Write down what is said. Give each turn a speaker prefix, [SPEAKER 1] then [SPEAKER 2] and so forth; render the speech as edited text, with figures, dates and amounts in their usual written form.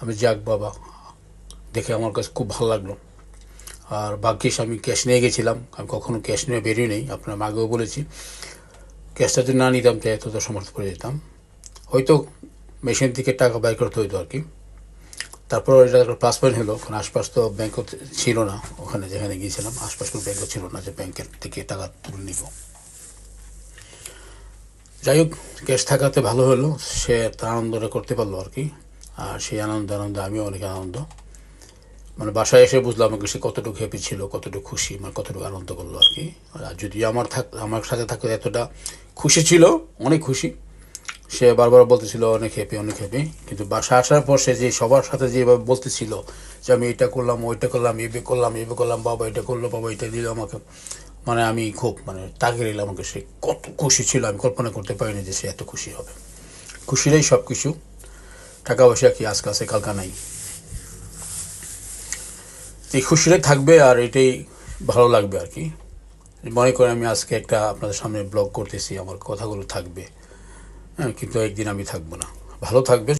[SPEAKER 1] আমি যাক বাবা, দেখে আমার কাছে খুব ভালো লাগলো। আর ভাগ্যিস আমি ক্যাশ নিয়ে গেছিলাম, আমি কখনো ক্যাশ নিয়ে বেরিয়ে নেই, আপনার আগেও বলেছি। ক্যাশটা যদি না নিতাম তো এত সমর্থ করে যেতাম, হয়তো মেশিন থেকে টাকা বাই করতে হইতো আর কি। তারপর এটা একটা প্লাস পয়েন্ট হলো, কারণ আশপাশ তো ব্যাংকও ছিল না, ওখানে যেখানে গিয়েছিলাম আশপাশ কোনো ব্যাংকও ছিল না যে ব্যাংকের থেকে টাকা তুলে নিব। যাই হোক, ক্যাশ থাকাতে ভালো হলো, সে তার আনন্দটা করতে পারলো আর কি। আর সেই আনন্দে আমিও অনেক আনন্দ, মানে বাসায় এসে বুঝলাম আমাকে সে কতটুকু হ্যাপি ছিল, কতটুকু খুশি, মানে কতটুকু আনন্দ করলো আর কি। আর যদি আমার সাথে থাকতে এতটা খুশি ছিল, অনেক খুশি, সে বারবার বলতেছিল অনেক হ্যাপি অনেক হ্যাপি। কিন্তু বাসা আসার পর সে যে সবার সাথে যেভাবে বলতেছিল যে আমি এটা করলাম ওইটা করলাম এবে করলাম, বাবা এটা করলো, বাবা এটা দিল আমাকে, মানে আমি খুব মানে তাকে এলাম, আমাকে সে কত খুশি ছিল আমি কল্পনা করতে পারিনি যে সে এত খুশি হবে। খুশিরাই সব কিছু, টাকা পয়সা কি আজকে আছে কালকা নাই, এই খুশিটাই থাকবে আর এটাই ভালো লাগবে আর কি। মনে করেন আমি আজকে একটা আপনাদের সামনে ব্লগ করতেছি, আমার কথাগুলো থাকবে, হ্যাঁ, কিন্তু একদিন আমি থাকবো না, ভালো থাকবে।